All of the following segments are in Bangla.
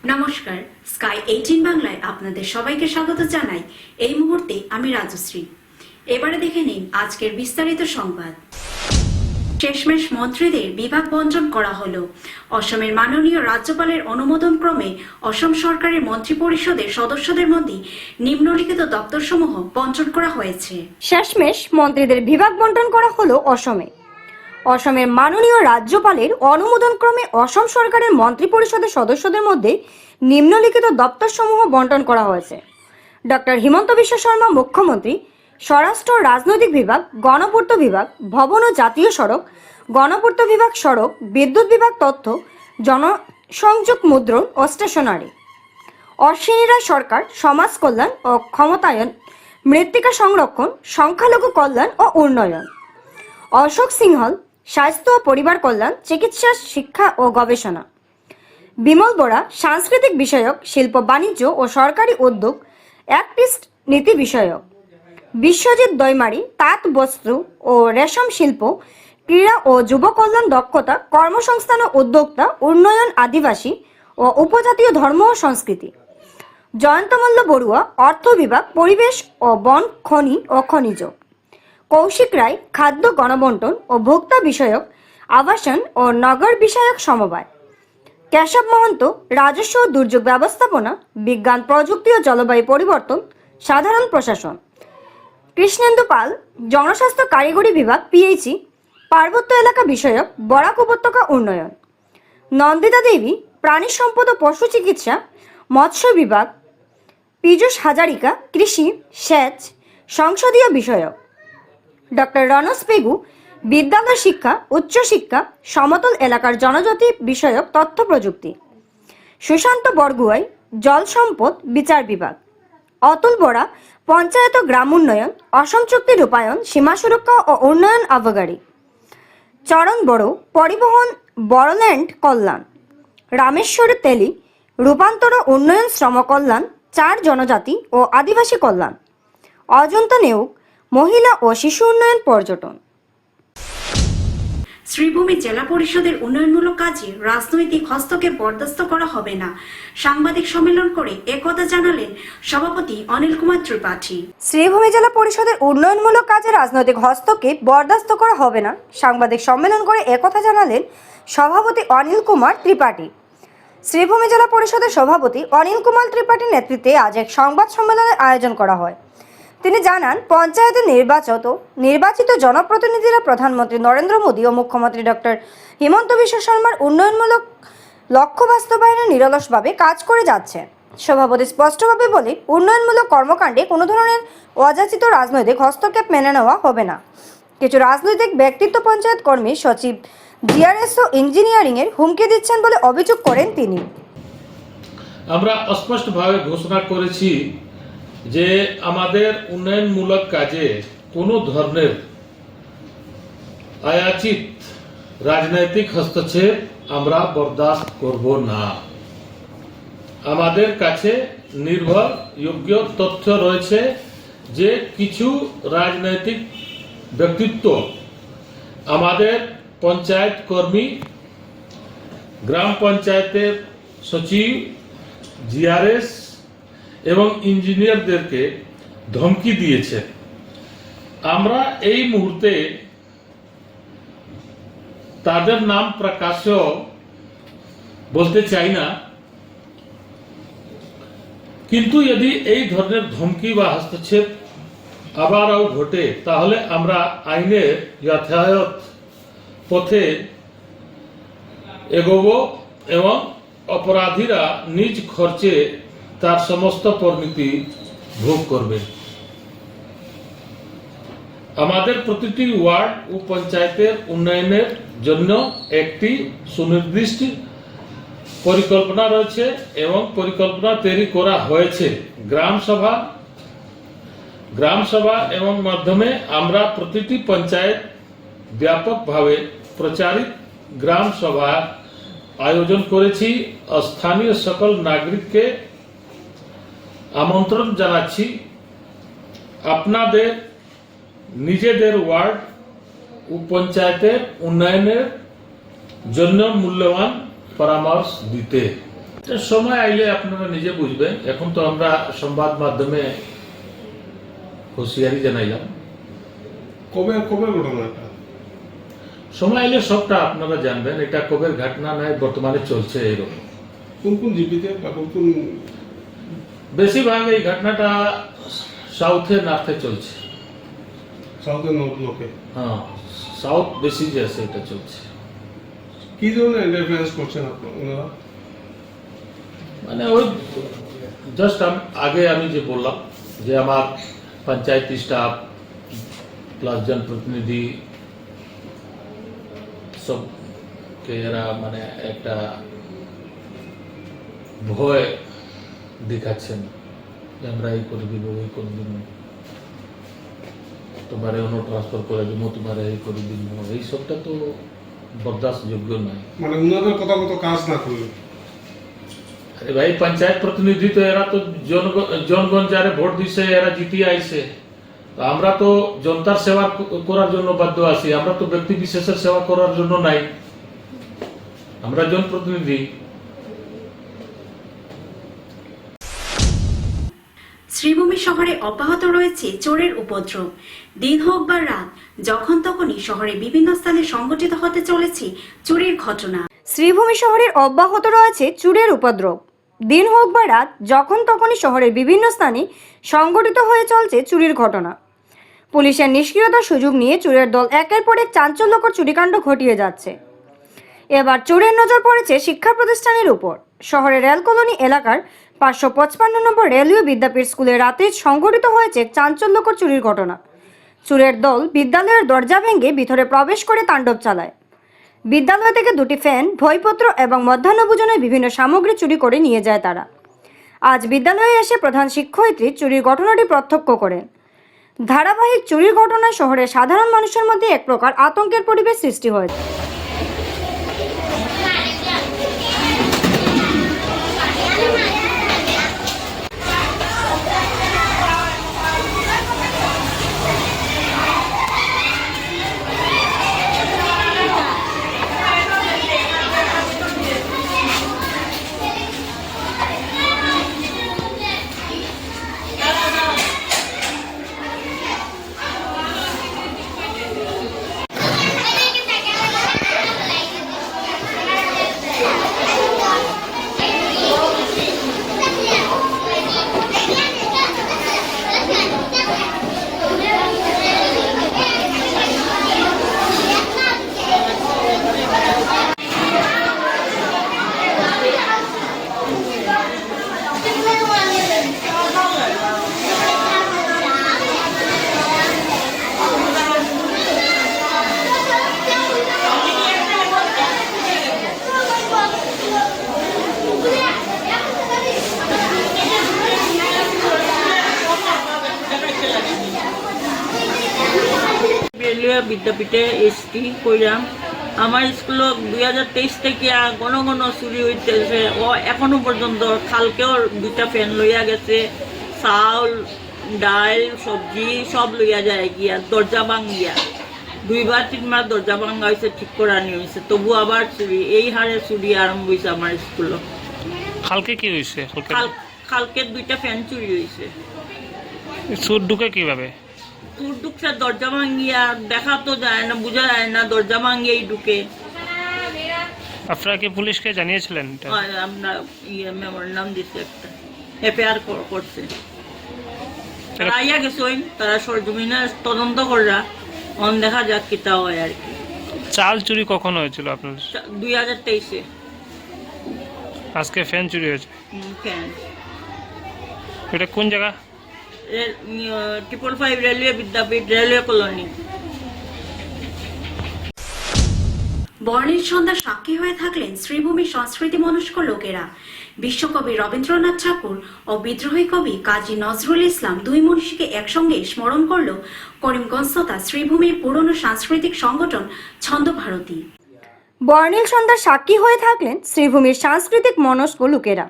নমস্কার, স্কাই 18 বাংলায় আপনাদের সবাইকে স্বাগত জানাই। এই মুহূর্তে আমি রাজশ্রী। এবারে দেখে নিন আজকের বিস্তারিত সংবাদ। শেষমেশ মন্ত্রীদের বিভাগ বণ্টন করা হলো। অসমের মাননীয় রাজ্যপালের অনুমোদন ক্রমে অসম সরকারের মন্ত্রিপরিষদের সদস্যদের মধ্যে নিম্নলিখিত দপ্তরসমূহ বণ্টন করা হয়েছে। শেষমেশ মন্ত্রীদের বিভাগ বণ্টন করা হলো অসমের মাননীয় রাজ্যপালের অনুমোদন ক্রমে অসম সরকারের মন্ত্রিপরিষদের সদস্যদের মধ্যে নিম্নলিখিত দপ্তরসমূহ বণ্টন করা হয়েছে। ডক্টর হিমন্ত বিশ্ব শর্মা মুখ্যমন্ত্রী, স্বরাষ্ট্র রাজনৈতিক বিভাগ, গণপূর্ত বিভাগ, ভবন ও জাতীয় সড়ক, গণপূর্ত বিভাগ সড়ক, বিদ্যুৎ বিভাগ, তথ্য জনসংযোগ, মুদ্রণ ও স্টেশনারি। অশ্বিনী রায় সরকার, সমাজ কল্যাণ ও ক্ষমতায়ন, মৃত্তিকা সংরক্ষণ, সংখ্যালঘু কল্যাণ ও উন্নয়ন। অশোক সিংহল, স্বাস্থ্য ও পরিবার কল্যাণ, চিকিৎসা, শিক্ষা ও গবেষণা। বিমল বোরা, সাংস্কৃতিক বিষয়ক, শিল্প বাণিজ্য ও সরকারি উদ্যোগ, অ্যাক্ট ইস্ট নীতি বিষয়ক। বিশ্বজিৎ দৈমারি, তাঁত বস্ত্র ও রেশম শিল্প, ক্রীড়া ও যুব কল্যাণ, দক্ষতা, কর্মসংস্থান ও উদ্যোক্তা, উন্নয়ন, আদিবাসী ও উপজাতীয় ধর্ম ও সংস্কৃতি। জয়ন্তমল্ল বড়ুয়া, অর্থ বিভাগ, পরিবেশ ও বন, খনি ও খনিজ। কৌশিক রায়, খাদ্য, গণবণ্টন ও ভোক্তা বিষয়ক, আবাসন ও নগর বিষয়ক সমবায়। কেশব মহন্ত, রাজস্ব ও দুর্যোগ ব্যবস্থাপনা, বিজ্ঞান, প্রযুক্তি ও জলবায়ু পরিবর্তন, সাধারণ প্রশাসন। কৃষ্ণেন্দু পাল, জনস্বাস্থ্য কারিগরি বিভাগ, পিএইচই, পার্বত্য এলাকা বিষয়ক, বরাক উপত্যকা উন্নয়ন। নন্দিতা দেবী, প্রাণী সম্পদ ও পশু চিকিৎসা, মৎস্য বিভাগ। পীযূষ হাজারিকা, কৃষি, সেচ, সংসদীয় বিষয়ক। ডক্টর রনস পেগু, বিদ্যালয় শিক্ষা, উচ্চশিক্ষা, সমতল এলাকার জনজাতি বিষয়ক, তথ্য প্রযুক্তি। সুশান্ত বরগুয়াই, জল সম্পদ, বিচার বিভাগ। অতুল বরা, পঞ্চায়েত ও গ্রাম উন্নয়ন, অসম চুক্তি রূপায়ণ, সীমা সুরক্ষা ও উন্নয়ন আবগারি। চরণ বড়ো, পরিবহন, বড়োল্যান্ড কল্যাণ। রামেশ্বর তেলি, রূপান্তর ও উন্নয়ন, শ্রম কল্যাণ, চার জনজাতি ও আদিবাসী কল্যাণ। অজন্তা নেউগ, মহিলা ও শিশু উন্নয়ন, পর্যটন। শ্রীভূমি জেলা পরিষদের উন্নয়নমূলক কাজে রাজনৈতিক হস্তক্ষেপ বরদাস্ত করা হবে না। সাংবাদিক সম্মেলন করে একথা জানালেন সভাপতি অনিল কুমার ত্রিপাঠী। শ্রীভূমি জেলা পরিষদের উন্নয়নমূলক কাজে রাজনৈতিক হস্তক্ষেপ বরদাস্ত করা হবে না। সাংবাদিক সম্মেলন করে একথা জানালেন সভাপতি অনিল কুমার ত্রিপাঠী। শ্রীভূমি জেলা পরিষদের সভাপতি অনিল কুমার ত্রিপাঠীর নেতৃত্বে আজ এক সংবাদ সম্মেলনের আয়োজন করা হয়। তিনি জানান, পঞ্চায়েতে নির্বাচিত জনপ্রতিনিধিরা প্রধানমন্ত্রী নরেন্দ্র মোদী ও মুখ্যমন্ত্রী ডক্টর হিমন্ত বিশ্ব শর্মার উন্নয়নমূলক লক্ষ্য বাস্তবায়নে নিরলসভাবে কাজ করে যাচ্ছে। সভাপতি স্পষ্টভাবে বলে, উন্নয়নমূলক কর্মকাণ্ডে কোনো ধরনের অযাচিত রাজনৈতিক হস্তক্ষেপ মেনে নেওয়া হবে না। কিছু রাজনৈতিক ব্যক্তিত্ব পঞ্চায়েত কর্মী, সচিব, জিআরএস ও ইঞ্জিনিয়ারিংয়ের হুমকি দিচ্ছেন বলে অভিযোগ করেন তিনি। আমরা স্পষ্টভাবে ঘোষণা করেছি যে আমাদের উন্নয়নমূলক কাজে কোনো ধরনের অযাচিত রাজনৈতিক হস্তক্ষেপ আমরা বরদাস্ত করব না। আমাদের কাছে নির্ভরযোগ্য তথ্য রয়েছে যে কিছু রাজনৈতিক ব্যক্তিত্ব আমাদের পঞ্চায়েত কর্মী, গ্রাম পঞ্চায়েতের সচিব, জিআরএস এবং ইঞ্জিনিয়ারদেরকে ধমকি দিয়েছে। আমরা এই মুহূর্তে তাদের নাম প্রকাশ্য বলতে চাই না, কিন্তু যদি এই ধরনের ধমকি বা হস্তক্ষেপ আবারও ঘটে তাহলে আমরা আইনের যথাযথ পথে এগোব এবং অপরাধীরা নিজ খরচে তার সমস্ত পরিণতি ভোগ করবে। আমাদের প্রতিটি ওয়ার্ড ও পঞ্চায়েতের উন্নয়নের জন্য একটি সুনির্দিষ্ট পরিকল্পনা রয়েছে এবং পরিকল্পনা তৈরি করা হয়েছে। গ্রাম সভা এবং মাধ্যমে আমরা প্রতিটি পঞ্চায়েত ব্যাপকভাবে প্রচারিত গ্রাম সভার আয়োজন করেছি। স্থানীয় সকল নাগরিককে আমন্ত্রণ জানাচ্ছি আপনাদের নিজেদের ওয়ার্ড ও পঞ্চায়েতের উন্নয়নের জন্য মূল্যবান পরামর্শ দিতে। সময় আইলে আপনারা নিজে বুঝবেন। এখন তো আমরা সংবাদ মাধ্যমে হুঁশিয়ারি জানাইলাম, কবে কবে ঘটনা এটা? সময় আইলে সবটা আপনারা জানবেন। এটা কবের ঘটনা নয়, বর্তমানে চলছে এরকম। কোন কোন জিপিতে বা কোন কোন? বেশিরভাগ এই ঘটনাটা সাউথে নর্থে চলছে। সাউথের নর্থ লোকে হ্যাঁ, সাউথ বেশি যে আছে এটা চলছে। কি ধরনের ইন্টারফারেন্স করছেন আপনারা? মানে ওই জাস্ট আগে আমি যে বললাম যে আমার পঞ্চায়েত স্টাফ প্লাস জনপ্রতিনিধি সবকে এরা মানে একটা ভয় দেখাচ্ছেন যে আমরা এই করে দিব, ওই করে দিব, তোমার অন্য ট্রান্সফার করে দিব, তোমার এই করে দিব। এই সবটা তো বরদাস্তযোগ্য নয়। মানে উনাদের কথা মতো কাজ না করলে? আরে ভাই, পঞ্চায়েত প্রতিনিধি তো এরা তো জনগণ যারা ভোট দিছে এরা জিতিয়ে আইছে। তো আমরা তো জনতার সেবা করার জন্য বাধ্য আছি, আমরা তো ব্যক্তি বিশেষের সেবা করার জন্য নাই। আমরা জনপ্রতিনিধি। শ্রীভূমি শহরে অব্যাহত রয়েছে চোরের উপদ্রব। দিন হোক বা রাত, যখন তখনই শহরে বিভিন্ন স্থানে সংঘটিত হতে চলেছে চুরির ঘটনা। শ্রীভূমি শহরের অব্যাহত রয়েছে চুরের উপদ্রব। দিন হোক বা রাত, যখন তখনই শহরের বিভিন্ন স্থানে সংঘটিত হয়ে চলছে চুরির ঘটনা। পুলিশের নিষ্ক্রিয়তার সুযোগ নিয়ে চোরের দল একের পর এক চাঞ্চল্যকর চুরিকাণ্ড ঘটিয়ে যাচ্ছে। এবার চোরের নজর পড়েছে শিক্ষা প্রতিষ্ঠানের উপর। শহরের রেল কলোনি এলাকার 555 নম্বর রেলওয়ে বিদ্যাপীঠ স্কুলে রাতে সংঘটিত হয়েছে চাঞ্চল্যকর চুরির ঘটনা। চোরের দল বিদ্যালয়ের দরজা ভেঙে ভিতরে প্রবেশ করে তাণ্ডব চালায়। বিদ্যালয় থেকে দুটি ফ্যান, বইপত্র এবং মধ্যাহ্নভোজনের বিভিন্ন সামগ্রী চুরি করে নিয়ে যায় তারা। আজ বিদ্যালয়ে এসে প্রধান শিক্ষয়িত্রী চুরির ঘটনাটি প্রত্যক্ষ করেন। ধারাবাহিক চুরির ঘটনায় শহরের সাধারণ মানুষের মধ্যে এক প্রকার আতঙ্কের পরিবেশ সৃষ্টি হয়েছে। রেলওয়ে বিদ্যাপীঠে এসটি কইরাম। আমার স্কুল 2023 থেকে ঘন ঘন চুরি হইতেছে। ও এখনো পর্যন্ত কালকেও 2টা ফ্যান লইয়া গেছে, চাউল ডাল সবজি সব লইয়া যায় গিয়া, দরজা ভাঙ্গিয়া 2-3বার দরজা ভাঙ্গা হয়েছে, ঠিক করে আনি হয়েছে, তবু আবার চুরি। এই হারে চুরি আরম্ভ হয়েছে আমার স্কুল। কালকে কি হয়েছে? কালকে 2টা ফ্যান চুরি হয়েছে। চোর ঢুকে কিভাবে? চোর ঢুকছে দরজা ভাঙ্গিয়া, দেখা তো যায় না, বোঝা যায় না, দরজা ভাঙ্গিয়েই ঢুকে। আপনারা কি পুলিশকে জানিয়েছিলেন? আমরা মেমোরেন্ডাম দিচ্ছি, একটা এফআইআর করছে। তারা আইয়া গেছে, তারা সরজমিনে তদন্ত কররা, অন দেখা যাক কিতা হয় আর কি। চাল চুরি কখন হয়েছিল আপনার? 2023-এ। আজকে ফ্যান চুরি হয়েছে। ফ্যান। এটা কোন জায়গা? 555 রেলওয়ে বিদ্যাপীঠ, রেলওয়ে কলোনি। বর্ণিল সন্ধ্যা সাক্ষী হয়ে থাকলেন শ্রীভূমির সংস্কৃতি মনস্ক লোকেরা। বিশ্বকবি রবীন্দ্রনাথ ঠাকুর ও বিদ্রোহী কবি কাজী নজরুল ইসলাম দুই মনীষীকে একসঙ্গে স্মরণ করল করিমগঞ্জ তথা শ্রীভূমির পুরনো সাংস্কৃতিক সংগঠন ছন্দভারতী। বর্ণিল সন্ধ্যার সাক্ষী হয়ে থাকলেন শ্রীভূমির সাংস্কৃতিক মনস্ক লোকেরা।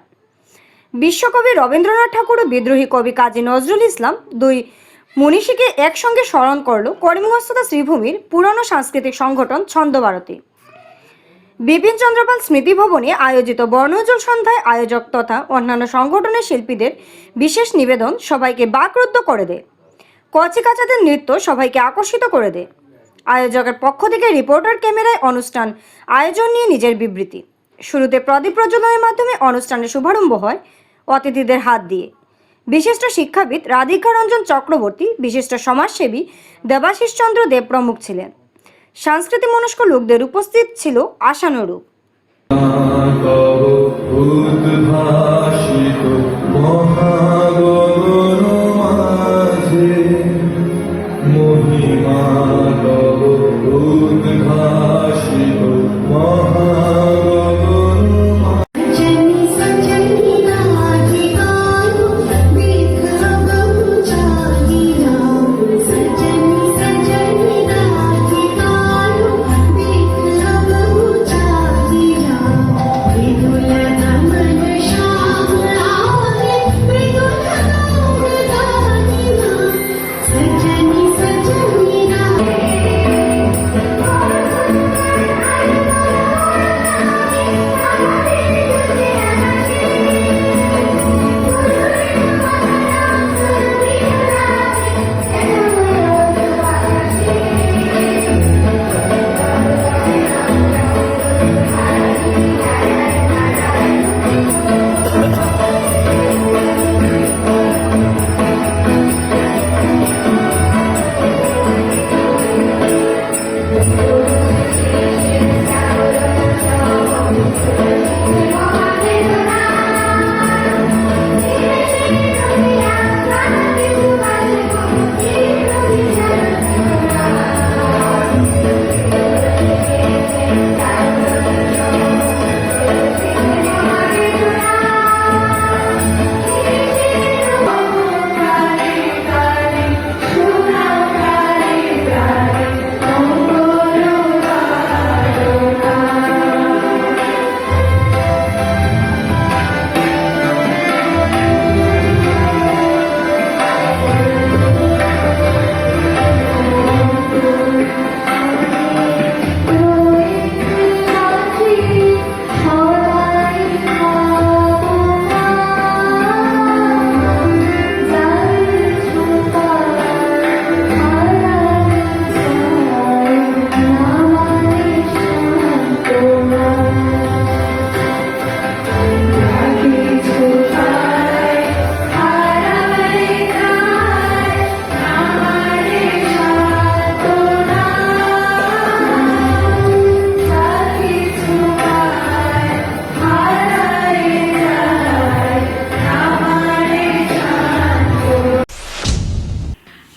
বিশ্বকবি রবীন্দ্রনাথ ঠাকুর ও বিদ্রোহী কবি কাজী নজরুল ইসলাম দুই মনীষীকে একসঙ্গে স্মরণ করল করিমগঞ্জ তথা শ্রীভূমির পুরনো সাংস্কৃতিক সংগঠন ছন্দভারতী। বিপিন চন্দ্রপাল স্মৃতি ভবনে আয়োজিত বর্ণোজ্জ্বল সন্ধ্যায় আয়োজক তথা অন্যান্য সংগঠনের শিল্পীদের বিশেষ নিবেদন সবাইকে বাকরুদ্ধ করে দেয়। কচিকাচাদের নৃত্য সবাইকে আকর্ষিত করে দেয়। আয়োজকের পক্ষ থেকে রিপোর্টার ক্যামেরায় অনুষ্ঠান আয়োজন নিয়ে নিজের বিবৃতি। শুরুতে প্রদীপ প্রজ্বলনের মাধ্যমে অনুষ্ঠানের শুভারম্ভ হয় অতিথিদের হাত দিয়ে। বিশিষ্ট শিক্ষাবিদ রাধিকা রঞ্জন চক্রবর্তী, বিশিষ্ট সমাজসেবী দেবাশিস চন্দ্র দেব প্রমুখ ছিলেন। সাংস্কৃতিক মনস্ক লোকদের উপস্থিত ছিল আশানুরূপ। উদ্ভাসিত মহাগগন মাঝে মহিমা তব উদ্ভাসিত মহাগগন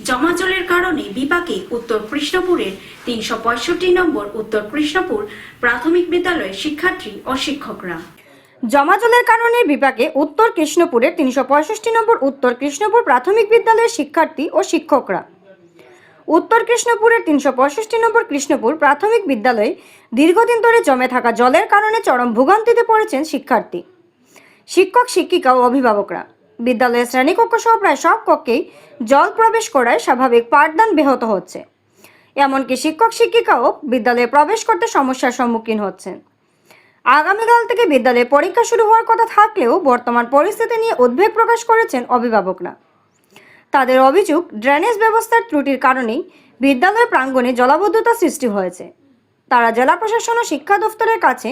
জমাজলের কারণে বিপাকে উত্তর কৃষ্ণপুরের ৩৬৫ নম্বর উত্তর কৃষ্ণপুর প্রাথমিক বিদ্যালয়ের শিক্ষার্থী ও শিক্ষকরা। জমাজলের কারণে বিপাকে উত্তর কৃষ্ণপুরের ৩৬৫ নম্বর উত্তর কৃষ্ণপুর প্রাথমিক বিদ্যালয়ের শিক্ষার্থী ও শিক্ষকরা। উত্তর কৃষ্ণপুরের ৩৬৫ নম্বর কৃষ্ণপুর প্রাথমিক বিদ্যালয়ে দীর্ঘদিন ধরে জমে থাকা জলের কারণে চরম ভোগান্তিতে পড়েছেন শিক্ষার্থী, শিক্ষক, শিক্ষিকা ও অভিভাবকরা। বিদ্যালয়ের শ্রেণীকক্ষ সহ প্রায় সব কক্ষেই জল প্রবেশ করায় স্বাভাবিক পাঠদান ব্যাহত হচ্ছে। এমনকি শিক্ষক শিক্ষিকাও বিদ্যালয়ে প্রবেশ করতে সমস্যার সম্মুখীন হচ্ছেন। আগামীকাল থেকে বিদ্যালয়ে পরীক্ষা শুরু হওয়ার কথা থাকলেও বর্তমান পরিস্থিতি নিয়ে উদ্বেগ প্রকাশ করেছেন অভিভাবকরা। তাদের অভিযোগ, ড্রেনেজ ব্যবস্থার ত্রুটির কারণেই বিদ্যালয় প্রাঙ্গণে জলাবদ্ধতা সৃষ্টি হয়েছে। তারা জেলা প্রশাসন ও শিক্ষা দফতরের কাছে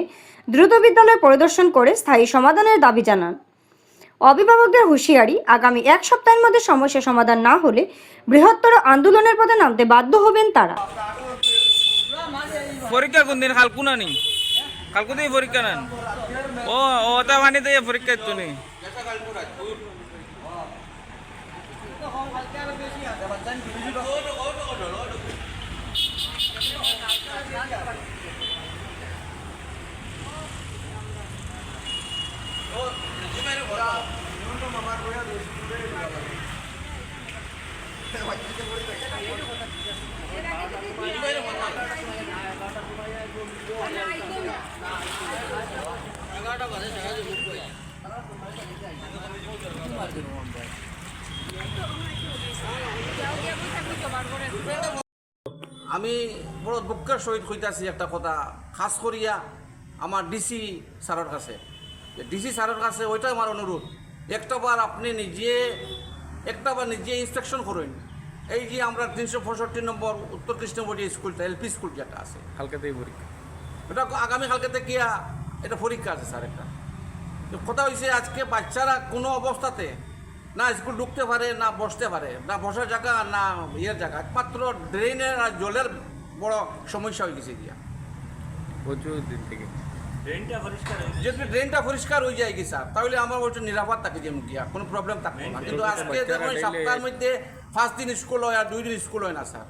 দ্রুত বিদ্যালয় পরিদর্শন করে স্থায়ী সমাধানের দাবি জানান। অভিভাবকদের হুঁশিয়ারি, আগামী এক সপ্তাহের মধ্যে সমস্যা সমাধান না হলে বৃহত্তর আন্দোলনের পথে নামতে বাধ্য হবেন তারা। পরীক্ষা কোন দিন? কালকু না নি? কালকু দিয়ে পরীক্ষা নেন? ও ওটা মানে দিয়ে পরীক্ষা তো নেই। আমি বড় দুঃখের সহিত কইতাছি একটা কথা, খাস করিয়া আমার ডিসি স্যারের কাছে, ডিসি স্যারের কাছে ওইটাই আমার অনুরোধ, একটাবার আপনি একটাবার নিজে ইন্সপেকশন করুন। এই যে আমরা 365 নম্বর উত্তর কৃষ্ণপল্লী স্কুলটা, এলপি স্কুল যেটা আছে, কালকেতেই পরীক্ষা। এটা আগামীকালকে থেকে এটা পরীক্ষা আছে স্যার। একটা কথা হয়েছে, আজকে বাচ্চারা কোনো অবস্থাতে না স্কুল ঢুকতে পারে, না বসতে পারে, না বসার জায়গা, না ইয়ের জায়গা, একমাত্র ড্রেনের আর জলের বড় সমস্যা হয়ে গেছে গিয়া। প্রচুর দিন থেকে যদি ড্রেনটা পরিষ্কার হয়ে যায় কি স্যার, তাহলে আমার বলছে নিরাপদ থাকে যে গিয়া, কোনো প্রবলেম থাকবে না। কিন্তু আজকে দেখুন সপ্তাহের মধ্যে 5 দিন স্কুল হয় আর 2 দিন স্কুল হয় না স্যার।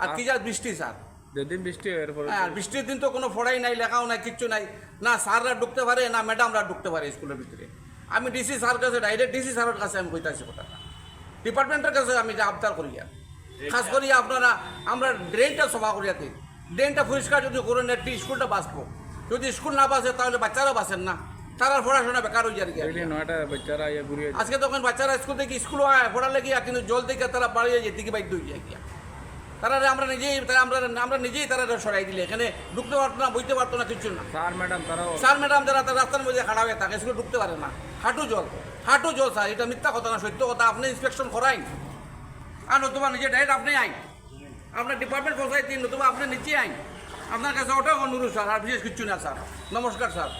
আর কি যা বৃষ্টি স্যার, যেদিন বৃষ্টি হয় এরপরে হ্যাঁ, বৃষ্টির দিন তো কোনো পড়াই নাই, লেখাও নাই, কিচ্ছু নাই, না স্যাররা ঢুকতে পারে না ম্যাডামরা ঢুকতে পারে স্কুলের ভিতরে। আমি ডিসি স্যার কাছে, ডাইরেক্ট ডিসি স্যারের কাছে আমি কইতাছি কথাটা, ডিপার্টমেন্টের কাছে আমি যা আবদার করি। খাস করি আপনারা আমরা ড্রেনটা সফা করিয়াতে, ড্রেনটা পরিষ্কার যদি করেন একটি স্কুলটা বাঁচবো। যদি স্কুল না বাঁচে তাহলে বাচ্চারা বাঁচেন না, তারা পড়াশোনা বেকার হয়ে যায়। 9টা বাচ্চারা ঘুরিয়ে আজকে তখন বাচ্চারা স্কুল থেকে স্কুল হয় পড়ালে গিয়া, কিন্তু জল থেকে তারা বাড়িয়ে যেতে কি বাধ্য হয়ে যায় গিয়া। তারা আমরা নিজেই তারা সরাই দিলে, এখানে ঢুকতে পারতো না, বুঝতে পারতো না, কিছু না। স্যার ম্যাডাম যারা তারা রাস্তার মধ্যে খাড়া হয়ে থাকে, স্কুলে ঢুকতে পারে না, হাঁটু জল স্যার। এটা মিথ্যা কথা না, সত্য কথা। আপনি ইন্সপেকশন করাইন, আর নতুবা নিজে ডাইরেক্ট আপনি আইন, আপনার ডিপার্টমেন্ট পৌঁছাইতে, নতুবা আপনি নিচে আইন। আপনার কাছে ওটাও অনুরোধ স্যার, আর বিশেষ কিছু না স্যার। নমস্কার স্যার।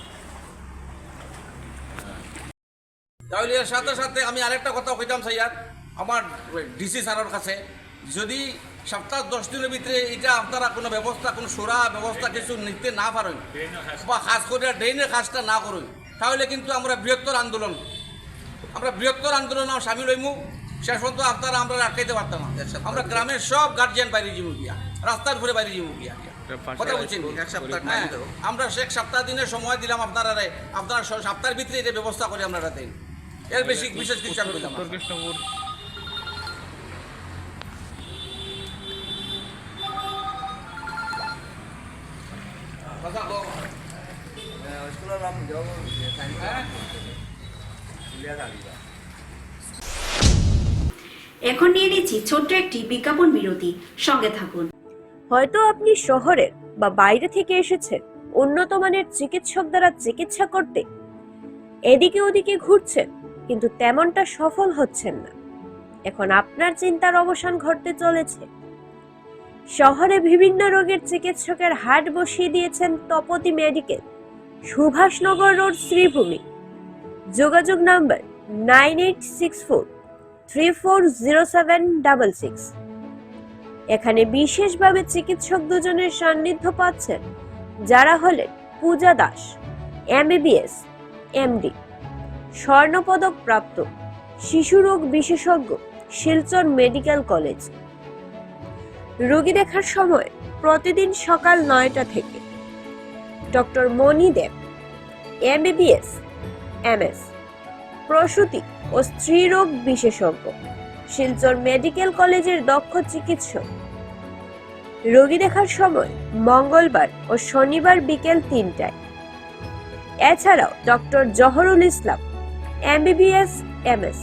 তাহলে এর সাথে সাথে আমি আরেকটা কথা কইতাম স্যার, আমার ডিসি স্যারের কাছে, যদি সপ্তাহ 10 দিনের ভিতরে এটা আপনারা কোনো ব্যবস্থা, কোনো সুরা ব্যবস্থা কিছু নিতে না পারেন, বা খাস করে ড্রেনের কাজটা না করুন, তাহলে কিন্তু আমরা বৃহত্তর আন্দোলন সামিল হইমু। শেষ পর্যন্ত আপনারা আমরা আটকাইতে পারতাম না। আমরা গ্রামের সব গার্জিয়ান বাইরে যাবো গিয়া, রাস্তার উপরে বাইরে যাবো গিয়া। কথা বলছেন, আমরা শেখ সপ্তাহ দিনের সময় দিলাম আপনারা সপ্তাহের ভিতরে এটা ব্যবস্থা করে আমরা দেন। এর বেশি বিশেষ কিছু আমি বললাম। উত্তর কৃষ্ণপুর এখন নিয়ে নিচ্ছি ছোট্ট একটি বিজ্ঞাপন বিরতি, সঙ্গে থাকুন। হয়তো আপনি শহরের বা বাইরে থেকে এসেছেন উন্নত মানের চিকিৎসক দ্বারা চিকিৎসা করতে, এদিকে ওদিকে ঘুরছেন কিন্তু তেমনটা সফল হচ্ছেন না। এখন আপনার চিন্তার অবসান ঘটতে চলেছে। শহরে বিভিন্ন রোগের চিকিৎসকের হাট বসিয়ে দিয়েছেন তপতি মেডিকেল, সুভাষনগর রোড, শ্রীভূমি। যোগাযোগ নাম্বার 9864340766। এখানে বিশেষভাবে চিকিৎসক দুজনের সান্নিধ্য পাচ্ছেন, যারা হলেন পূজা দাস, MBBS MD, স্বর্ণপদক প্রাপ্ত, শিশুরোগ বিশেষজ্ঞ, শিলচর মেডিকেল কলেজ। রোগী দেখার সময় প্রতিদিন সকাল 9টা থেকে। ডক্টর মণি দেব, MBBS MS, প্রসূতি ও স্ত্রীরোগ বিশেষজ্ঞ, শিলচর মেডিকেল কলেজের দক্ষ চিকিৎসক। রোগী দেখার সময় মঙ্গলবার ও শনিবার বিকেল 3টায়। এছাড়াও ডক্টর জহরুল ইসলাম, MBBS MS,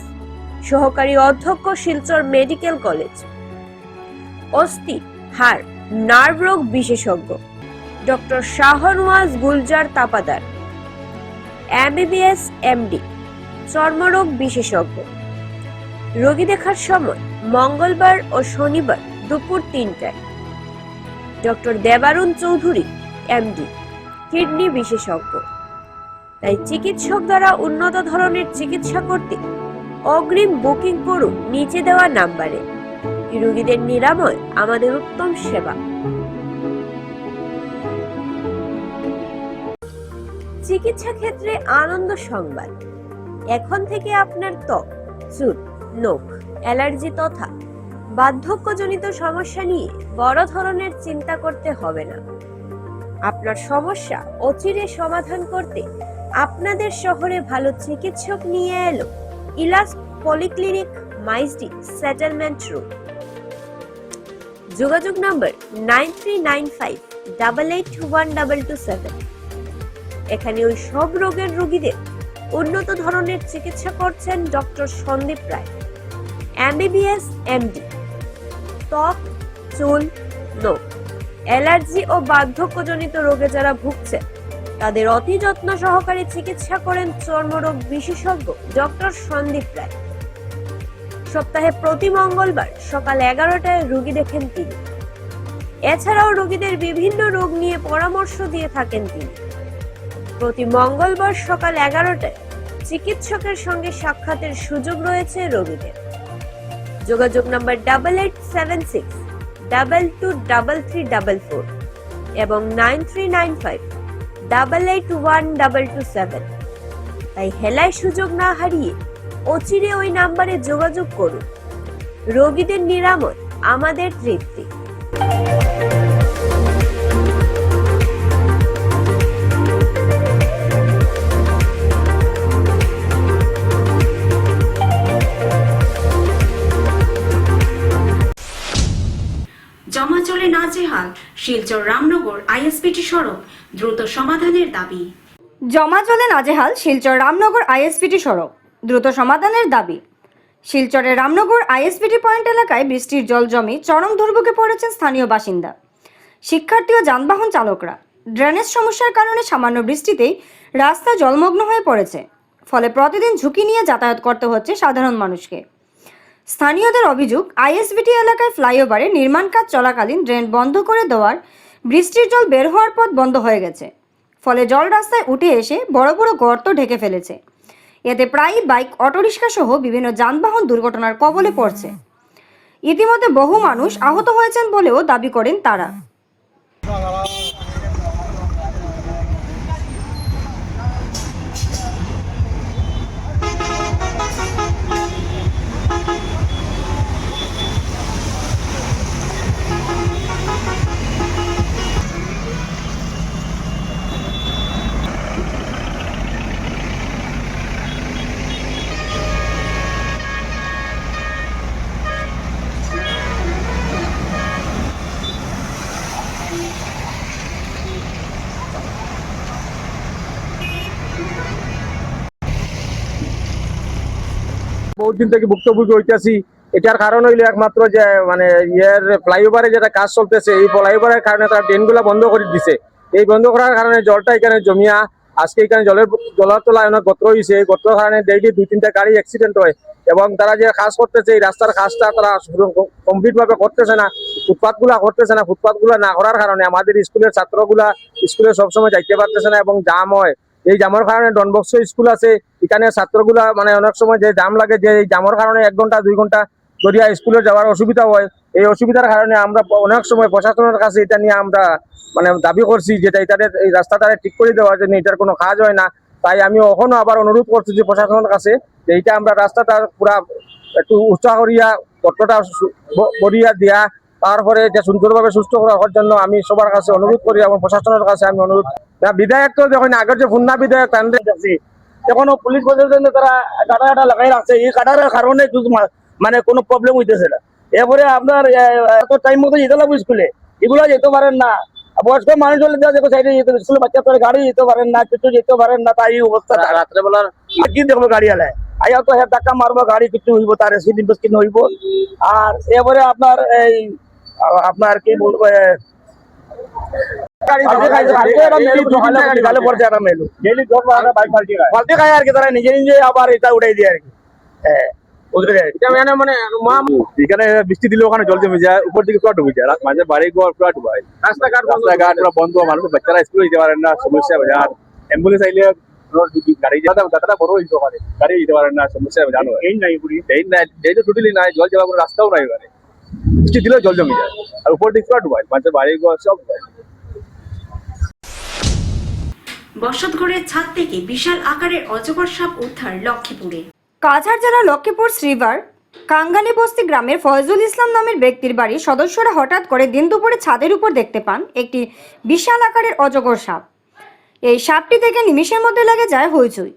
সহকারী অধ্যক্ষ, শিলচর মেডিকেল কলেজ। অস্থি, হাড়, নার্ভ রোগ বিশেষজ্ঞ doctor Shahnawaz Gulzar Tapadar, MBBS MD, চর্মরোগ বিশেষজ্ঞ। রোগী দেখার সময় মঙ্গলবার ও শনিবার দুপুর 3টায়। ডক্টর দেবারুণ চৌধুরী, MD, কিডনি বিশেষজ্ঞ। তাই চিকিৎসক দ্বারা উন্নত ধরনের চিকিৎসা করতে অগ্রিম বুকিং করুন নিচে দেওয়া নাম্বারে। রোগীদের নিরাময় আমাদের উত্তম সেবা। চিকিৎসা ক্ষেত্রে আনন্দ সংবাদ। এখন থেকে আপনার ত্বক, চুল, নখ, অ্যালার্জি তথা বার্ধক্যজনিত সমস্যা নিয়ে বড় ধরনের চিন্তা করতে হবে না। আপনার সমস্যা অচিরে সমাধান করতে আপনাদের শহরে ভালো চিকিৎসক নিয়ে এলো ইলাস পলিক্লিনিক, মাইজডি, সেটেলমেন্ট রোড। যোগাযোগ নাম্বার 9395881227। এখানে ওই সব রোগের রোগীদের উন্নত ধরনের চিকিৎসা করছেন ডক্টর সন্দীপ রায়, MBBS MD। ত্বক, চুল, নখ, অ্যালার্জি ও বার্ধক্যজনিত রোগে যারা ভুগছেন তাদের অতি যত্ন সহকারে চিকিৎসা করেন চর্মরোগ বিশেষজ্ঞ ডক্টর সন্দীপ রায়। সপ্তাহে প্রতি মঙ্গলবার সকাল 11টায় রোগী দেখেন তিনি। এছাড়াও রোগীদের বিভিন্ন রোগ নিয়ে পরামর্শ দিয়ে থাকেন তিনি। প্রতি মঙ্গলবার সকাল 11টায় চিকিৎসকের সঙ্গে সাক্ষাতের সুযোগ রয়েছে রোগীদের। যোগাযোগ নম্বর 8876223344 এবং 9395881227। তাই হেলায় সুযোগ না হারিয়ে অচিরে ওই নাম্বারে যোগাযোগ করুন। রোগীদের নিরাময় আমাদের তৃপ্তি। জমাচলে নাজেহাল শিলচর রামনগর আইএসপিটি সড়ক, দ্রুত সমাধানের দাবি। জমাজলে নাজেহাল শিলচর রামনগর আইএসপিটি সড়ক, দ্রুত সমাধানের দাবি। শিলচরের রামনগর আইএসপিটি পয়েন্ট এলাকায় বৃষ্টির জল জমে চরম দুর্ভোগে পড়েছেন স্থানীয় বাসিন্দা, শিক্ষার্থী ও যানবাহন চালকরা। ড্রেনেজ সমস্যার কারণে সামান্য বৃষ্টিতেই রাস্তা জলমগ্ন হয়ে পড়েছে, ফলে প্রতিদিন ঝুঁকি নিয়ে যাতায়াত করতে হচ্ছে সাধারণ মানুষকে। স্থানীয়দের অভিযোগ, আইএসবিটি এলাকায় ফ্লাইওভারে নির্মাণ কাজ চলাকালীন ড্রেন বন্ধ করে দেওয়ার বৃষ্টির জল বের হওয়ার পথ বন্ধ হয়ে গেছে, ফলে জল রাস্তায় উঠে এসে বড় বড় গর্ত ঢেকে ফেলেছে। এতে প্রায়ই বাইক, অটোরিক্সা সহ বিভিন্ন যানবাহন দুর্ঘটনার কবলে পড়ছে। ইতিমধ্যে বহু মানুষ আহত হয়েছেন বলেও দাবি করেন তারা। বহুত দিন থেকে ভুক্তভোগী হইতেছি। এটার কারণ হইলো একমাত্র যে মানে ফ্লাইওভারে যেটা কাজ চলতেছে, এই ফ্লাইওভারের কারণে তারা ড্রেনগুলো বন্ধ করে দিছে। এই বন্ধ করার কারণে জলটা এখানে জমিয়া আজকে এখানে জলের তলায় অনেক গর্ত হয়েছে। এই গর্তের কারণে ডেইলি 2-3টা গাড়ি অ্যাক্সিডেন্ট হয় এবং তারা যে কাজ করতেছে এই রাস্তার কাজটা তারা কমপ্লিট ভাবে করতেছে না, ফুটপাথ গুলা করতেছে না। ফুটপাথ গুলা না করার কারণে আমাদের স্কুলের ছাত্রগুলা স্কুলে সবসময় যাইতে পারতেছে না এবং জাম হয়। এই জামের কারণে ডনবক্স স্কুল আছে, এখানে ছাত্রগুলা মানে অনেক সময় যে জাম লাগে, যে এই জামের কারণে 1 ঘন্টা 2 ঘন্টা ধরিয়া স্কুলে যাওয়ার অসুবিধা হয়। এই অসুবিধার কারণে আমরা অনেক সময় প্রশাসনের কাছে এটা নিয়ে আমরা মানে দাবি করছি যেটা এই রাস্তাটা ঠিক করে দেওয়ার জন্য। এটার কোনো কাজ হয় না, তাই আমি এখনো আবার অনুরোধ করছি যে প্রশাসনের কাছে যে এটা আমরা রাস্তাটা পুরা একটু উৎসাহ করিয়া গর্তটা বড়িয়া দিয়া তারপরে যে সুন্দরভাবে সুস্থ করার জন্য আমি সবার কাছে অনুরোধ করি এবং প্রশাসনের কাছে আমি অনুরোধ। বিধায়ক তো যখন আগের যে ফুন্না বিধায়ক দেখছি এখনো পুলিশ প্রশাসন তারা কাটা লাগাই রাখছে। এই কাটার কারণে মানে কোনো প্রবলেম হইতেছে না। এরপরে আপনার এত টাইম মতো যেতে লাগবে স্কুলে, এগুলো যেতে পারেন না। বয়স্ক মানুষ হলে সাইডে যেতে স্কুলে বাচ্চা তোর গাড়ি যেতে পারেন না, কিছু যেতে পারেন না। তাই অবস্থা রাত্রেবেলার কি দেখবো গাড়ি আলায় আইয়া তো ধাক্কা মারবো, গাড়ি কিছু হইব, তার ইনভেস্টিগেশন হইব। আর এরপরে আপনার কি বলবো নিজে নিজে আবার এটা উঠাই দিয়ে আর কি। এখানে বৃষ্টি দিলে ওখানে জল জমে যায়, উপর দিকে পুরো ডুবে যায়, মাঝে বাড়ি ঘর পুরো ডুবাই, রাস্তাঘাট পুরো বন্ধ, মানুষ বাচ্চারা স্কুলে যেতে পারেন না, সমস্যা বাজার অ্যাম্বুলেন্স আইলে গাড়ি যাতা বড় হইতে পারে, গাড়ি যেতে পারেন না, সমস্যা জানো। এই নাই এই তো টোটালি নাই, জল যাওয়ার কোনো রাস্তাও নাই, মানে বৃষ্টি দিলেও জল জমে যায় আর উপর দিকে পুরো ডুবাই, মাঝে বাড়ি ঘর সব। বসতঘরের ছাদ থেকে বিশাল আকারের অজগর সাপ উদ্ধার লক্ষ্মীপুরে। কাছাড় জেলার লক্ষ্মীপুর শ্রীবার কাঙ্গালি বস্তি গ্রামের ফয়জুল ইসলাম নামের ব্যক্তির বাড়ির সদস্যরা হঠাৎ করে দিন দুপুরে ছাদের উপর দেখতে পান একটি বিশাল আকারের অজগর সাপ। এই সাপটি থেকে নিমিষের মধ্যে লেগে যায় হইচই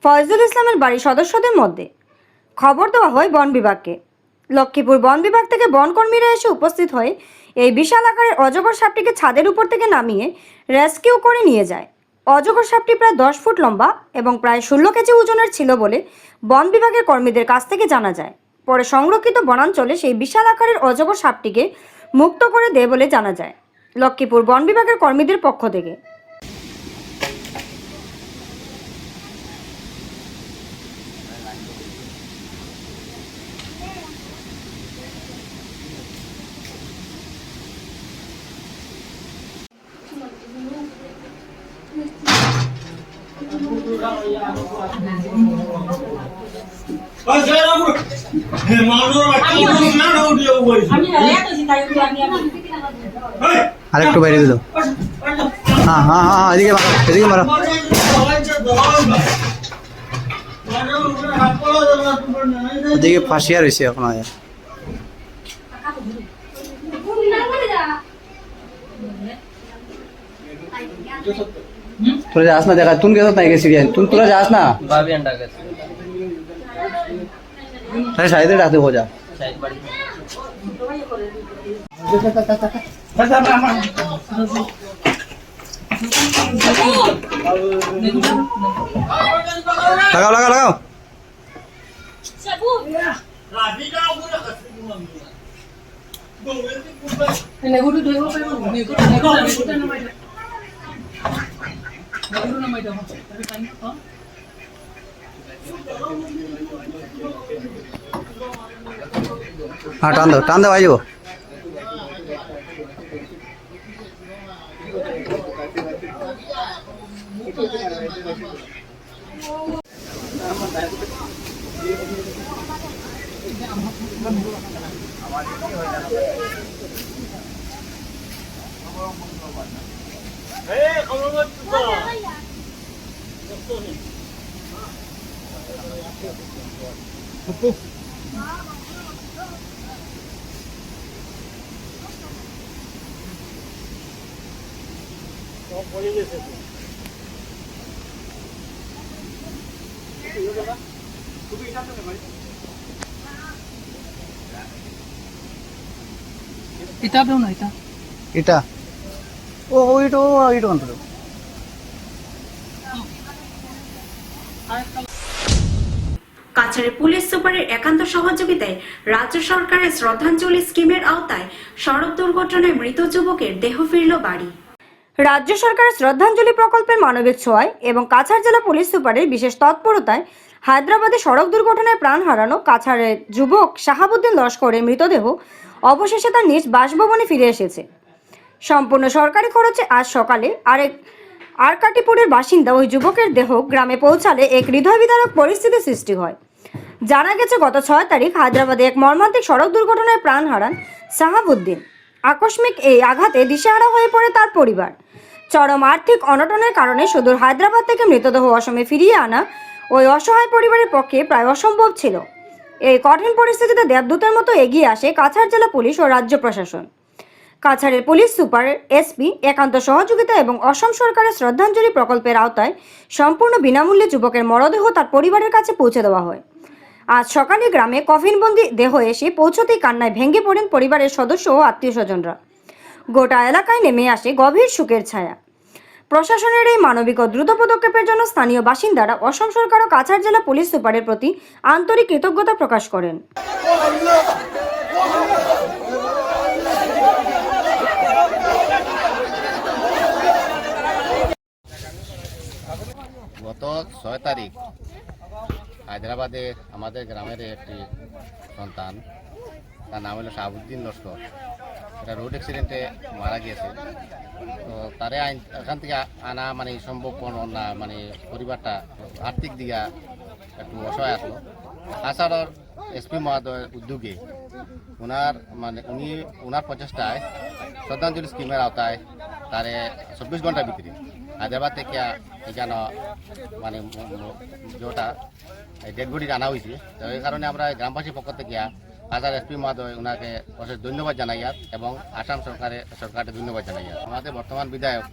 ফয়জুল ইসলামের বাড়ির সদস্যদের মধ্যে। খবর দেওয়া হয় বন বিভাগকে। লক্ষ্মীপুর বন বিভাগ থেকে বনকর্মীরা এসে উপস্থিত হয়ে এই বিশাল আকারের অজগর সাপটিকে ছাদের উপর থেকে নামিয়ে রেস্কিউ করে নিয়ে যায়। অজগর সাপটি প্রায় 10 ফুট লম্বা এবং প্রায় 16 কেজি ওজনের ছিল বলে বন বিভাগের কর্মীদের কাছ থেকে জানা যায়। পরে সংরক্ষিত বনাঞ্চলে সেই বিশাল আকারের অজগর সাপটিকে মুক্ত করে দেয় বলে জানা যায় লক্ষ্মীপুর বন বিভাগের কর্মীদের পক্ষ থেকে। আরেকটু বাইরে দিল। হ্যাঁ হ্যাঁ হ্যাঁ এদিকে মারো, এদিকে মারো। এদিকে ফাঁসিয়া রয়েছে এখন। তোরা যাস না, দেখা তুম গেছত নাই গেছি তুম, তোরা যাস না তাহলে সাইডে ডাকতে বোঝা। লাগাও লাগাও লাগাও। हाँ टान दो भाई। এটা ও ওইটা ওইটা অন্তত কাছাড়ের পুলিশ সুপারের একান্ত সহযোগিতায় রাজ্য সরকারের শ্রদ্ধাঞ্জলি স্কিমের আওতায় সড়ক দুর্ঘটনায় মৃত যুবকের দেহ ফিরল বাড়ি। রাজ্য সরকারের শ্রদ্ধাঞ্জলি প্রকল্পের মানবিক ছোঁয়ায় এবং কাছাড় জেলা পুলিশ সুপারের বিশেষ তৎপরতায় হায়দ্রাবাদে সড়ক দুর্ঘটনায় প্রাণ হারানো কাছাড়ের যুবক শাহাবুদ্দিন লস্করের মৃতদেহ অবশেষে তার নিজ বাসভবনে ফিরে এসেছে। সম্পূর্ণ সরকারি খরচে আজ সকালে আরকাটিপুরের বাসিন্দা ওই যুবকের দেহ গ্রামে পৌঁছালে এক হৃদয় বিদারক পরিস্থিতির সৃষ্টি হয়। জানা গেছে গত 6 তারিখ হায়দ্রাবাদে এক মর্মান্তিক সড়ক দুর্ঘটনায় প্রাণ হারান শাহাবুদ্দিন। আকস্মিক এই আঘাতে দিশেহারা হয়ে পড়ে তার পরিবার। চরম আর্থিক অনটনের কারণে সুদূর হায়দ্রাবাদ থেকে মৃতদেহ অসমে ফিরিয়ে আনা ওই অসহায় পরিবারের পক্ষে প্রায় অসম্ভব ছিল। এই কঠিন পরিস্থিতিতে দেবদূতের মতো এগিয়ে আসে কাছাড় জেলা পুলিশ ও রাজ্য প্রশাসন। কাছাড়ের পুলিশ সুপার এসপি একান্ত সহযোগিতা এবং অসম সরকারের শ্রদ্ধাঞ্জলি প্রকল্পের আওতায় সম্পূর্ণ বিনামূল্যে যুবকের মরদেহ তার পরিবারের কাছে পৌঁছে দেওয়া হয়। আজ সকালে গ্রামে কফিনবন্দি দেহ এসে পৌঁছতেই কান্নায় ভেঙে পড়েন পরিবারের সদস্য ও আত্মীয় স্বজনরা। গোটা এলাকায় নেমে আসে গভীর শোকের ছায়া। প্রশাসনের এই মানবিক ও দ্রুত পদক্ষেপের জন্য স্থানীয় বাসিন্দারা অসম সরকার ও কাছাড় জেলা পুলিশ সুপারের প্রতি আন্তরিক কৃতজ্ঞতা প্রকাশ করেন। গত 6 তারিখ হায়দ্রাবাদে আমাদের গ্রামের একটি সন্তান, তার নাম হলো শাহাবুদ্দিন লস্কর, এটা রোড অ্যাক্সিডেন্টে মারা গিয়েছে। তো তারে এখান থেকে আনা মানে সম্ভব না, মানে পরিবারটা আর্থিক দিকে একটু অসহায় আসলো। কাছাড়ের এসপি মহোদয়ের উদ্যোগে ওনার প্রচেষ্টায় শ্রদ্ধাঞ্জলি স্কিমের আওতায় তারে 24 ঘন্টার ভিতরে হায়দ্রাবাদ থেকে এখানে মানে যেটা ডেড বডি আনা হয়েছে। তো এই কারণে আমরা গ্রামবাসীর পক্ষ থেকে কাছাড় এসপি মহোদয় ওনাকে অশেষ ধন্যবাদ জানাই এবং আসাম সরকারকে ধন্যবাদ জানাই। আমাদের বর্তমান বিধায়ক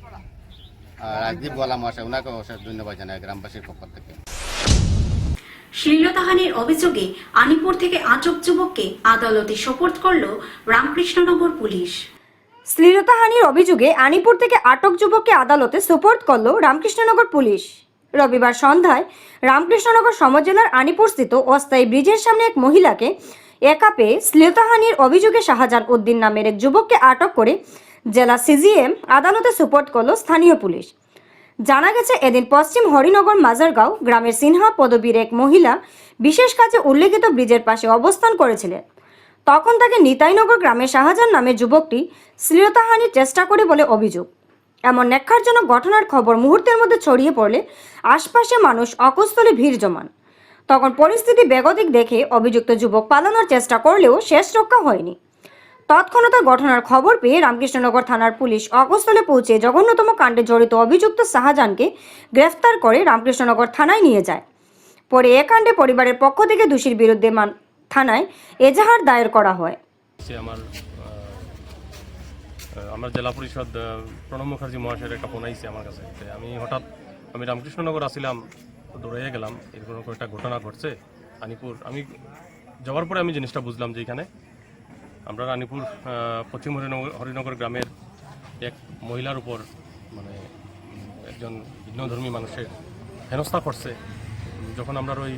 রাজদীপ গোয়ালা মহাশয় ওনাকে অশেষ ধন্যবাদ জানাই গ্রামবাসীর পক্ষ থেকে। শ্লীলতাহানির অভিযোগে আনিপুর থেকে আটক যুবককে আদালতে সোপর্দ করল রামকৃষ্ণনগর পুলিশ। শ্লীলতাহানির অভিযোগে আনিপুর থেকে আটক যুবককে আদালতে সোপর্দ করল রামকৃষ্ণনগর পুলিশ। রবিবার সন্ধ্যায় রামকৃষ্ণনগর সমজেলার আনিপুরস্থিত অস্থায়ী ব্রিজের সামনে এক মহিলাকে একা পেয়ে শ্লীলতাহানির অভিযোগে শাহজাহান উদ্দিন নামের এক যুবককে আটক করে জেলা সিজিএম আদালতে সোপর্দ করল স্থানীয় পুলিশ। জানা গেছে এদিন পশ্চিম হরিনগর মাজারগাঁও গ্রামের সিনহা পদবীর এক মহিলা বিশেষ কাজে উল্লেখিত ব্রিজের পাশে অবস্থান করেছিলেন। তখন তাকে নিতাইনগর গ্রামের শাহজাহান নামের যুবকটি শ্লীলতাহানির চেষ্টা করে বলে অভিযোগ। এমন ন্যাক্কারজনক ঘটনার খবর মুহূর্তের মধ্যে ছড়িয়ে পড়লে আশপাশে মানুষ অকুস্থলে ভিড় জমান। তখন পরিস্থিতি বেগতিক দেখে অভিযুক্ত যুবক পালানোর চেষ্টা করলেও শেষ রক্ষা হয়নি। তৎক্ষণাৎ ঘটনার খবর পেয়ে রামকৃষ্ণনগর থানার পুলিশ অকুস্থলে পৌঁছে জঘন্যতম কাণ্ডে জড়িত অভিযুক্ত শাহজাহানকে গ্রেফতার করে রামকৃষ্ণনগর থানায় নিয়ে যায়। পরে এ কাণ্ডে পরিবারের পক্ষ থেকে দোষীর বিরুদ্ধে থানায় এজাহার দায়ের করা হয়। আমার জেলা পরিষদ প্রণব মুখার্জি মহাশয়ের একটা ফোন আইছে আমার কাছে। আমি রামকৃষ্ণনগর আসছিলাম, দৌড়াইয়া গেলাম, এরকম একটা ঘটনা ঘটছে রানীপুর। আমি যাওয়ার পরে আমি জিনিসটা বুঝলাম যে এখানে আমরা রানীপুর পশ্চিম হরিনগর গ্রামের এক মহিলার উপর মানে একজন ভিন্নধর্মী মানুষের হেনস্থা করছে। যখন আমরা ওই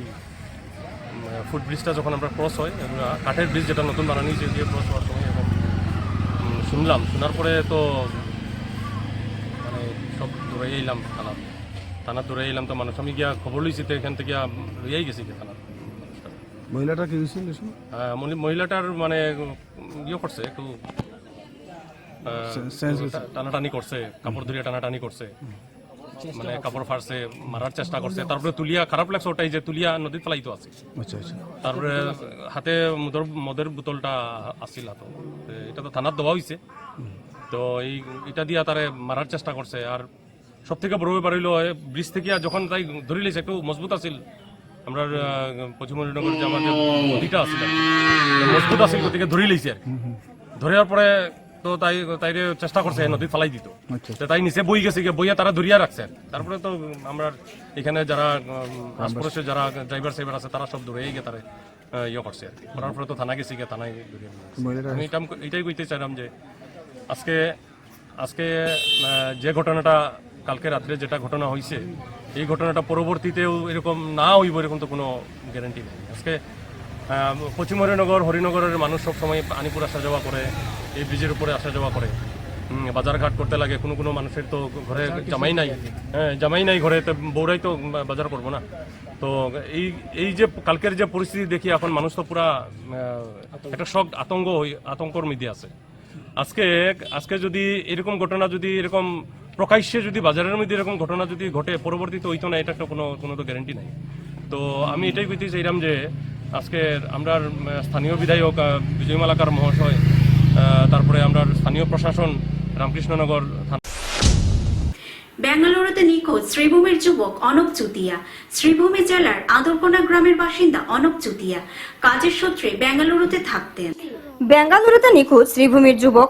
ফুট ব্রিজটা যখন আমরা ক্রস হয়, কাঠের ব্রিজ যেটা নতুন বানানো হয়েছে দিয়ে ক্রস হওয়ার সময় এখন শুনলাম। শোনার পরে তো মানে সব দৌড়াই এলাম থানা দৌড়াই এলাম। তো মানুষ আমি গিয়া খবর লইছি, তো এখান থেকে লইয়াই গেছি থানা। মহিলাটা কি হয়েছিল? মহিলাটার মানে ইয়ে করছে, একটু টানাটানি করছে, কাপড় ধরিয়া টানাটানি করছে, মানে কাপড় ফাড়ছে, মারার চেষ্টা করছে। তারপরে তুলিয়া খারাপ লাগছে ওটাই যে তুলিয়া নদীর ফেলাইতো আছে। তারপরে হাতে মদের বোতলটা আসছিল, তো এটা তো থানার দেওয়া হয়েছে। তো এটা দিয়া তারে মারার চেষ্টা করছে। আর সব থেকে বড় ব্যাপার হইল ব্রিজ থেকে যখন তাই ধরে লিছে, একটু মজবুত আছিল আমরা পশ্চিম হরিনগর যে আমাদের নদীটা আসছিল মজবুত আছিল, গতিকে ধরে লিছে। আর ধরার পরে তো তাইরে চেষ্টা করছে নদী ফেলাই দিত, তাই নিচে বই গেছে, বইয়া তারা ধরিয়া রাখছে। তারপরে তো আমরা এখানে যারা আশপাশের যারা ড্রাইভার সাইভার আছে তারা সব ধরে গিয়ে তারা ইয়ে করছে। আর কি করার পরে তো থানা গেছি, গিয়ে থানায় ধরিয়ে। আমি এটাই কইতে চাইলাম যে আজকে যে ঘটনাটা কালকে রাত্রে যেটা ঘটনা হয়েছে, এই ঘটনাটা পরবর্তীতেও এরকম না হইব এরকম তো কোনো গ্যারান্টি নেই। আজকে পশ্চিম হরিনগরের মানুষ সবসময় আনিপুর আসা যাওয়া করে, এই ব্রিজের উপরে আসা যাওয়া করে, বাজারঘাট করতে লাগে। কোনো মানুষের তো ঘরে জামাই নাই, জামাই নাই ঘরে, তো বউরাই তো বাজার করবো না। তো এই যে কালকের যে পরিস্থিতি দেখি, এখন মানুষ তো পুরা একটা শক আতঙ্কর মধ্যে আছে। আজকে যদি এরকম ঘটনা যদি এরকম প্রকাশ্যে যদি বাজারের মধ্যে এরকম ঘটনা যদি ঘটে, পরবর্তীতে হইতো না, এটা একটা কোনো তো গ্যারান্টি নাই। তো আমি এটাই কইতে চাইলাম যে আজকে আমরা স্থানীয় বিধায়ক বিজয় মালাকার মহাশয়, তারপরে আমরা স্থানীয় প্রশাসন রামকৃষ্ণনগর থানা। বেঙ্গালুরুতে নিখোঁজ শ্রীভূমির যুবক অনব চুতিয়া। শ্রীভূমি জেলার আদরকোনা গ্রামের বাসিন্দা অনব চুতিয়া কাজের সূত্রে বেঙ্গালুরুতে থাকতেন। বেঙ্গালুরুতে নিখোঁজ শ্রীভূমির যুবক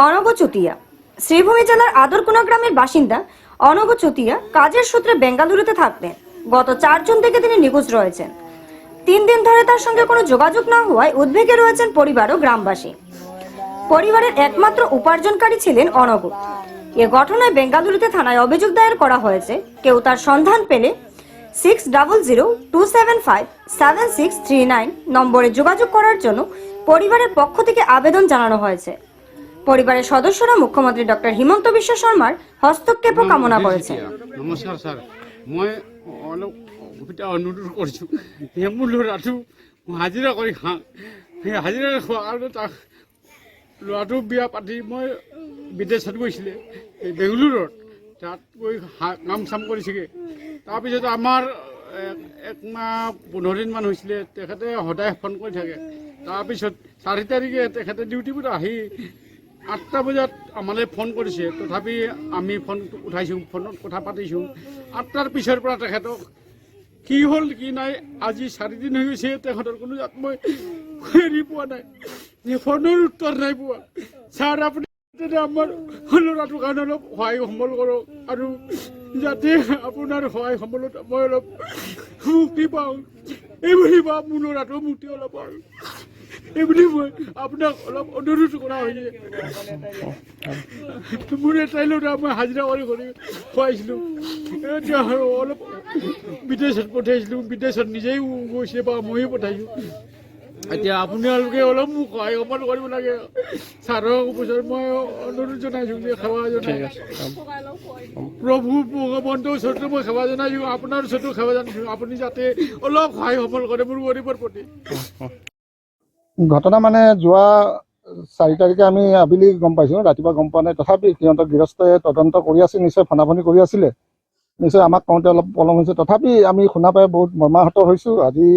অনব চুতিয়া। শ্রীভূমি জেলার আদরকোনা গ্রামের বাসিন্দা অনব চুতিয়া কাজের সূত্রে বেঙ্গালুরুতে থাকতেন। গত 4 জুন থেকে তিনি নিখোঁজ রয়েছেন। 3 দিন ধরে তার সঙ্গে কোনো যোগাযোগ না হওয়ায় উদ্বেগে রয়েছেন পরিবার ও গ্রামবাসী। পরিবারের একমাত্র উপার্জনকারী ছিলেন অনব। এ ঘটনায় বেঙ্গালুরুতে থানায় অভিযোগ দায়ের করা হয়েছে। কেউ তার সন্ধান পেলে 6002757639 নম্বরে যোগাযোগ করার জন্য পরিবারের পক্ষ থেকে আবেদন জানানো হয়েছে। পরিবারের সদস্যরা মুখ্যমন্ত্রী ডক্টর হিমন্ত বিশ্ব শর্মার হস্তক্ষেপ কামনা করেছেন। নমস্কার স্যার, মই অলপ অনুরোধ করছো, মোৰ ল'ৰাটো হাজিৰা কৰি খাওঁ, সেই হাজিৰা খোৱাৰ কাৰণে তাক ল'ৰাটো বিয়া পাতি মই বিদেশত গৈছিলে, এই বেংগলোৰত তাত গৈ কাম চাম কৰিছেগৈ। তাৰপিছত আমাৰ 1 মাহ 15 দিনমান হৈছিলে, তেখেতে সদায় ফোন কৰি থাকে। তাৰপিছত 4 তাৰিখে তেখেতে ডিউটিৰ পৰা আহি 8টা বজাত আমালৈ ফোন কৰিছে, তথাপি আমি ফোনটো উঠাইছোঁ, ফোনত কথা পাতিছোঁ। 8টাৰ পিছৰ পৰা তেখেতক কি হ'ল কি নাই, আজি 4 দিন হৈ গৈছে, তেখেতৰ কোনো জাত মই হেৰি পোৱা নাই, ফোনৰ উত্তৰ নাই পোৱা। ছাৰ, আপুনি আমাৰ ল'ৰাটোৰ কাৰণে অলপ সহায় সম্বল কৰক, আৰু যাতে আপোনাৰ সহায় সম্বলত মই অলপ মুক্তি পাওঁ, এইবুলি বা মোৰ ল'ৰাটো মুক্তি অলপ পাওঁ, এইবুলি মই আপোনাক অলপ অনুৰোধ কৰা হৈছে। মোৰ এটাই ল'ৰা, মই হাজিৰা কৰি খুৱাইছিলোঁ, এতিয়া অলপ বিদেশত পঠাইছিলোঁ, বিদেশত নিজেই গৈছে বা ময়ো পঠাইছোঁ। এতিয়া আপোনালোকে অলপ মোক সহায় সম্বল কৰিব লাগে। ছাৰক ওচৰত মই অনুৰোধ জনাইছোঁ যে সেৱা জনাইছোঁ, প্ৰভু ভগৱন্তৰ ওচৰতো মই সেৱা জনাইছোঁ, আপোনাৰ ওচৰতো সেৱা জনাইছোঁ, আপুনি যাতে অলপ সহায় সম্বল কৰে মোৰ গৰীবৰ প্ৰতি। ঘটনা মানে যোৱা 4 তাৰিখে আমি আবেলি গম পাইছোঁ, ৰাতিপুৱা গম পোৱা নাই। তথাপি সিহঁতৰ গৃহস্থই তদন্ত কৰি আছিল, নিশ্চয় ফনাফনি কৰি আছিলে, নিশ্চয় আমাক কওঁতে অলপ পলম হৈছে। তথাপি আমি শুনা পাই বহুত মৰ্মাহত হৈছোঁ। আজি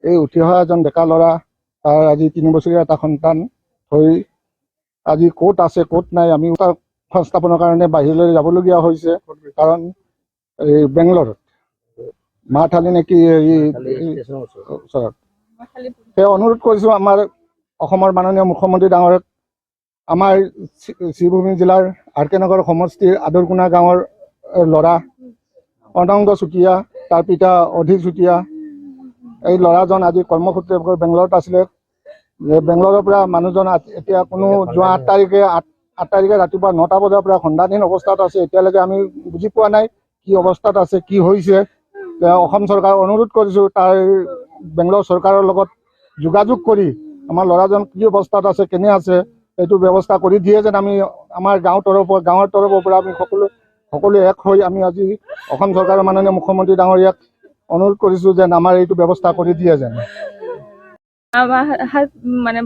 এই উঠি অহা এজন ডেকা ল'ৰা, তাৰ আজি 3 বছৰীয়া এটা সন্তান হৈ আজি ক'ত আছে ক'ত নাই, আমি তাক সংস্থাপনৰ কাৰণে বাহিৰলৈ যাবলগীয়া হৈছে। কাৰণ এই বেংগলোৰত মাথালি নেকি ওচৰত। সেই অনুৰোধ কৰিছোঁ আমাৰ অসমৰ মাননীয় মুখ্যমন্ত্ৰী ডাঙৰীয়াক, আমাৰ শ্ৰীভূমি জিলাৰ আৰ কে নগৰ সমষ্টিৰ আদৰকুনা গাঁৱৰ ল'ৰা অনংগ চুতীয়া, তাৰ পিতা অধিক চুতীয়া। এই ল'ৰাজন আজি কৰ্মসূত্ৰে বেংগলোৰত আছিলে। বেংগলোৰৰ পৰা মানুহজন এতিয়া কোনো যোৱা 8 তাৰিখে ৰাতিপুৱা 9টা বজাৰ পৰা সন্ধানহীন অৱস্থাত আছে। এতিয়ালৈকে আমি বুজি পোৱা নাই কি অৱস্থাত আছে, কি হৈছে। অসম চৰকাৰক অনুৰোধ কৰিছোঁ, তাৰ বেংগলোৰ চৰকাৰৰ লগত যোগাযোগ কৰি আমাৰ ল'ৰাজন কি অৱস্থাত আছে, কেনে আছে, এইটো ব্যৱস্থা কৰি দিয়ে যেন আমি আমাৰ গাঁৱৰ তৰফৰ পৰা আমি সকলো এক হৈ আমি আজি অসম চৰকাৰৰ মাননীয় মুখ্যমন্ত্ৰী ডাঙৰীয়াক অনুৰোধ কৰিছোঁ যেন আমাৰ এইটো ব্যৱস্থা কৰি দিয়ে যেন। আমার মানে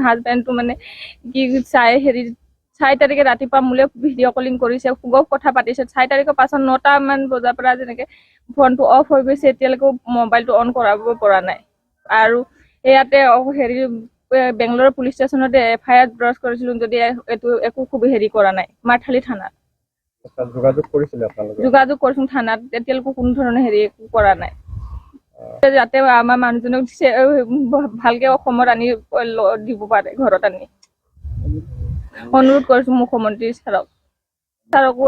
হাজবেণ্ডটো মানে কি 4 তাৰিখে ৰাতিপুৱা মোলে ভিডিঅ' কলিং কৰিছে, খুব কথা পাতিছে। 4 তাৰিখৰ পাছত 9টা মান বজাৰ পৰা যেনেকৈ ফোনটো অফ হৈ গৈছে, এতিয়ালৈকে মোবাইলটো অন কৰাব পৰা নাই। আৰু ইয়াতে বেংগলোৰ পুলিচ ষ্টেচনতে FIR ব্ৰছ কৰিছিলোঁ, যদি এইটো একো খুব কৰা নাই। মাথালি থানাত যোগাযোগ কৰিছোঁ থানাত, এতিয়ালৈকে কোনো ধৰণৰ একো কৰা নাই। যাতে আমাৰ মানুহজনক ভালকে অসমত আনি দিব পাৰে, ঘৰত আনি অনুৰোধ কৰিছোঁ মুখ্যমন্ত্ৰী ছাৰকো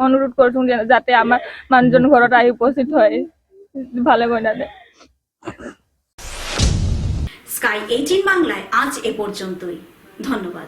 অনুৰোধ কৰিছোঁ যাতে আমাৰ মানুহজন ঘৰত আহি উপস্থিত হয় ভালে মনে। স্কাই 18 বাংলায় আজ এ পর্যন্তই। ধন্যবাদ।